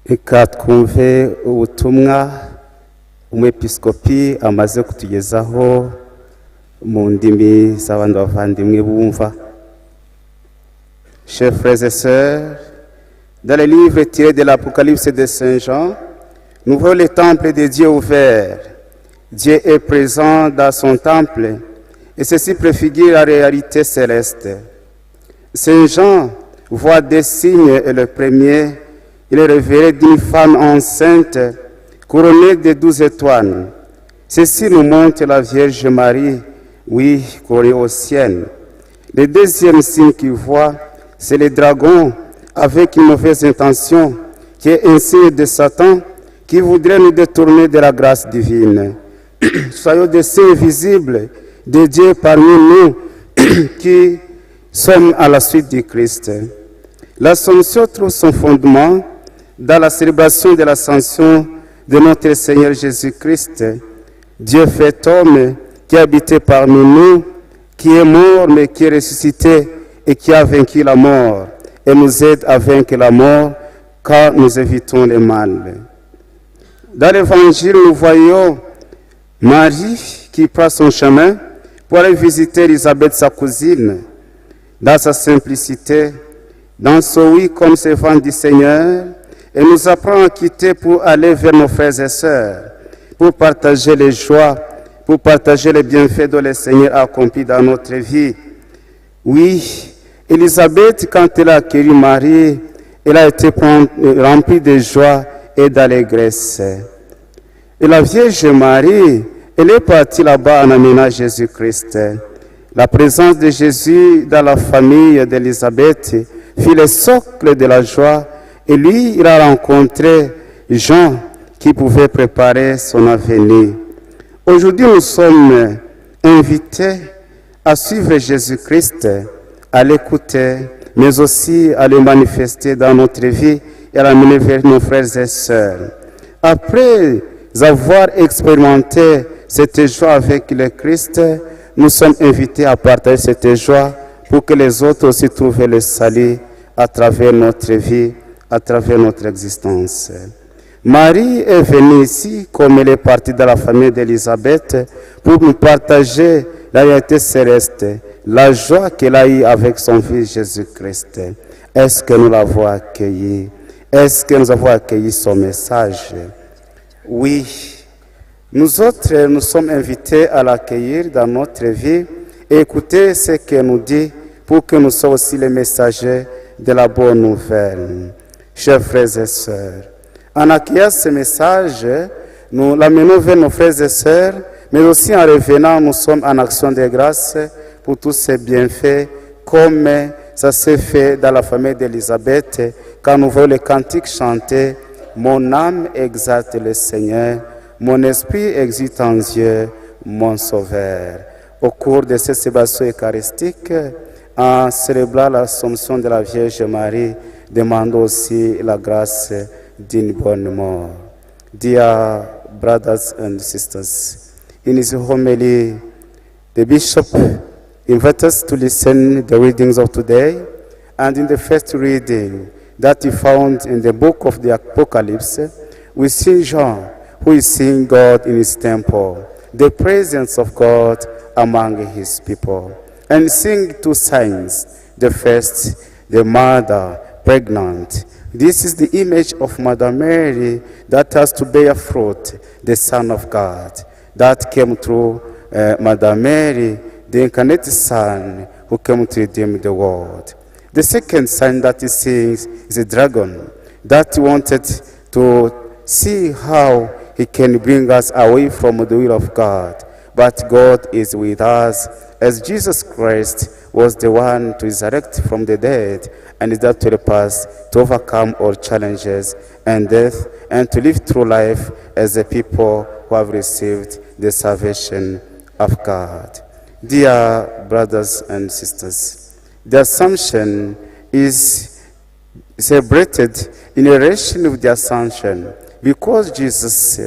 Reka twumve ubutumwa umwepiskopi amaze kutugezaho mu ndimi z'abandi bavandimwe bumva. Chers frères et sœurs, dans le livre tiré de l'Apocalypse de Saint Jean, nous voyons le temple de Dieu ouvert. Dieu est présent dans son temple et ceci préfigure la réalité céleste. Saint Jean voit des signes et le premier, il est révélé d'une femme enceinte couronnée de 12 étoiles. Ceci nous montre la Vierge Marie, oui, couronnée au ciel. Le deuxième signe qu'il voit, c'est le dragon avec une mauvaise intention, qui est un signe de Satan, qui voudrait nous détourner de la grâce divine. Soyons des signes visibles de Dieu parmi nous qui sommes à la suite du Christ. L'Assomption trouve son fondement dans la célébration de l'ascension de notre Seigneur Jésus-Christ. Dieu fait homme qui habitait parmi nous, qui est mort mais qui est ressuscité et qui a vaincu la mort et nous aide à vaincre la mort quand nous évitons le mal. Dans l'Évangile, nous voyons Marie qui prend son chemin pour aller visiter Élisabeth, sa cousine, dans sa simplicité, dans son oui comme servant du Seigneur, et nous apprend à quitter pour aller vers nos frères et sœurs, pour partager les joies, pour partager les bienfaits dont le Seigneur a accomplis dans notre vie. Oui, Élisabeth, quand elle a accueilli Marie, elle a été remplie de joie et d'allégresse. Et la Vierge Marie, elle est partie là-bas en amenant Jésus-Christ. La présence de Jésus dans la famille d'Élisabeth fit le socle de la joie. Et lui, il a rencontré Jean qui pouvait préparer son avenir. Aujourd'hui, nous sommes invités à suivre Jésus-Christ, à l'écouter, mais aussi à le manifester dans notre vie et à l'amener vers nos frères et sœurs. Après avoir expérimenté cette joie avec le Christ, nous sommes invités à partager cette joie pour que les autres aussi trouvent le salut à travers notre vie, à travers notre existence. Marie est venue ici, comme elle est partie de la famille d'Élisabeth, pour nous partager la réalité céleste, la joie qu'elle a eue avec son fils Jésus-Christ. Est-ce que nous l'avons accueilli? Est-ce que nous avons accueilli son message? Oui. Nous autres, nous sommes invités à l'accueillir dans notre vie et écouter ce qu'elle nous dit pour que nous soyons aussi les messagers de la bonne nouvelle. Chers frères et sœurs, en accueillant ce message, nous l'amenons vers nos frères et sœurs, mais aussi en revenant, nous sommes en action de grâce pour tous ces bienfaits, comme ça s'est fait dans la famille d'Élisabeth, quand nous voyons le cantique chanter « Mon âme exalte le Seigneur, mon esprit existe en Dieu, mon Sauveur ». Au cours de cette célébration eucharistique, en célébrant l'Assomption de la Vierge Marie, demandons aussi la grâce d'une bonne mort. Dear brothers and sisters, in his homily, the Bishop invites us to listen to the readings of today, and in the first reading that he found in the book of the Apocalypse, we see John, who is seeing God in his temple, the presence of God among his people, and seeing two signs. The first, the mother pregnant. This is the image of Mother Mary that has to bear fruit, the Son of God. That came through Mother Mary, the incarnate Son, who came to redeem the world. The second sign that he sees is a dragon that wanted to see how he can bring us away from the will of God. But God is with us, as Jesus Christ was the one to resurrect from the dead, and is that to help us to overcome all challenges and death, and to live through life as a people who have received the salvation of God. Dear brothers and sisters, the Assumption is celebrated in relation with the Ascension, because Jesus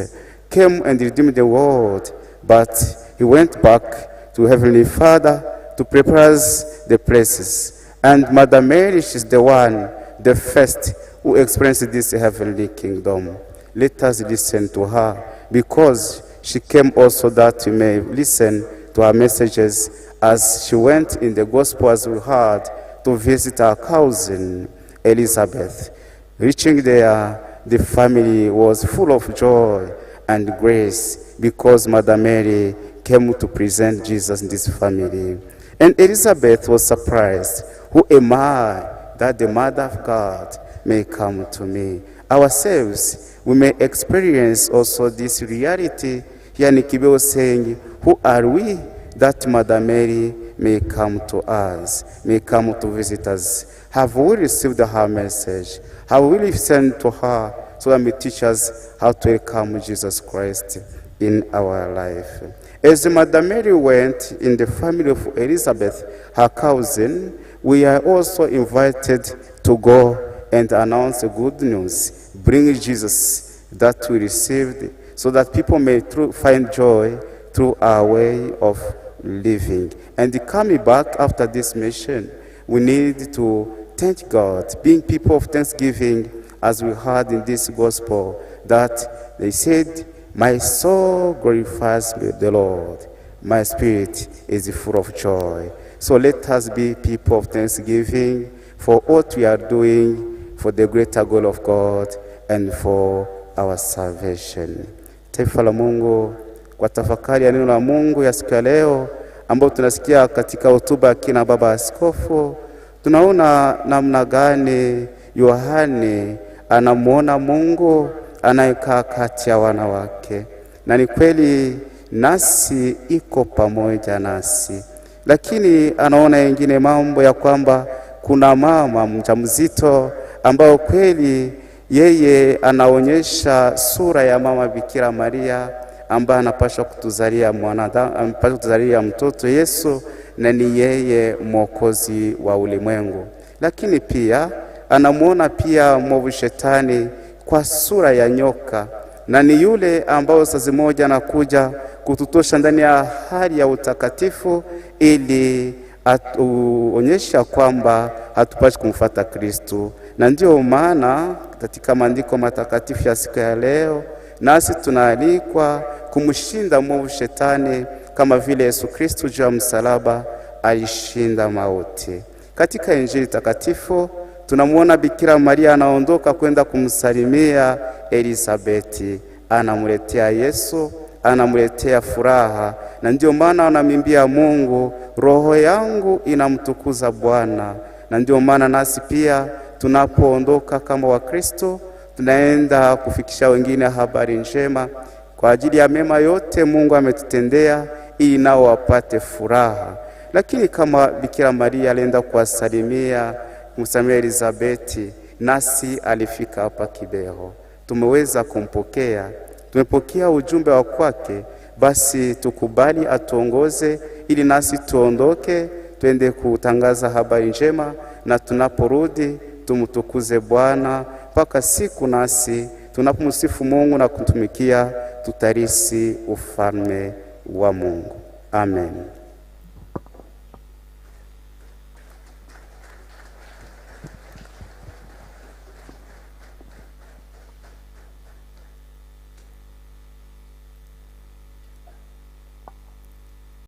came and redeemed the world, but he went back to Heavenly Father to prepare us the places. And Mother Mary, she's the one, the first, who experienced this heavenly kingdom. Let us listen to her, because she came also that we may listen to her messages as she went in the gospel, as we heard, to visit her cousin Elizabeth. Reaching there, the family was full of joy and grace, because Mother Mary came to present Jesus in this family. And Elizabeth was surprised. Who am I that the Mother of God may come to me? Ourselves, we may experience also this reality here in Kibeo, saying, who are we that Mother Mary may come to us, may come to visit us? Have we received her message? Have we listened to her so that may teach us how to welcome Jesus Christ in our life? As Mother Mary went in the family of Elizabeth, her cousin, we are also invited to go and announce the good news, bring Jesus that we received, so that people may find joy through our way of living. And coming back after this mission, we need to thank God, being people of thanksgiving, as we heard in this gospel, that they said, my soul glorifies the Lord, my spirit is full of joy. So let us be people of thanksgiving for what we are doing, for the greater goal of God, and for our salvation. Taifa la Mungu, kwa tafakari ya neno la Mungu ya siku ya leo, ambao tunasikia katika hotuba ya kina baba askofu, tunaona namna gani Yohane anamuona Mungu anayekaa kati ya wanawake. Na ni kweli nasi iko pamoja nasi. Lakini anaona yengine mambo ya kwamba kuna mama mjamzito ambao kweli yeye anaonyesha sura ya mama Bikira Maria, ambaye anapaswa kutuzalia mwanadamu, anapaswa kutuzalia mtoto Yesu, na ni yeye mwokozi wa ulimwengu. Lakini pia anamuona pia mwovu Shetani kwa sura ya nyoka, na ni yule ambao saa moja anakuja kututosha ndani ya hali ya utakatifu, ili atuonyesha kwamba hatupaswi kumfuata Kristo. Na ndio maana katika maandiko matakatifu ya siku ya leo, nasi tunaalikwa kumshinda mwovu Shetani, kama vile Yesu Kristo juu ya msalaba alishinda mauti. Katika Injili takatifu tunamuona Bikira Maria anaondoka kwenda kumsalimia Elizabeti, anamuletea Yesu, anamuletea furaha. Na ndio maana anamwimbia Mungu, roho yangu inamtukuza Bwana. Na ndio maana nasi pia tunapoondoka kama Wakristo, tunaenda kufikisha wengine habari njema kwa ajili ya mema yote Mungu ametutendea, ili nao wapate furaha. Lakini kama Bikira Maria alienda kuwasalimia kumsalimia Elizabeti, nasi alifika hapa Kibeho, tumeweza kumpokea, tumepokea ujumbe wa kwake. Basi tukubali atuongoze, ili nasi tuondoke twende kutangaza habari njema, na tunaporudi tumtukuze Bwana mpaka siku nasi tunapomsifu Mungu na kutumikia tutarisi ufalme wa Mungu. Amen.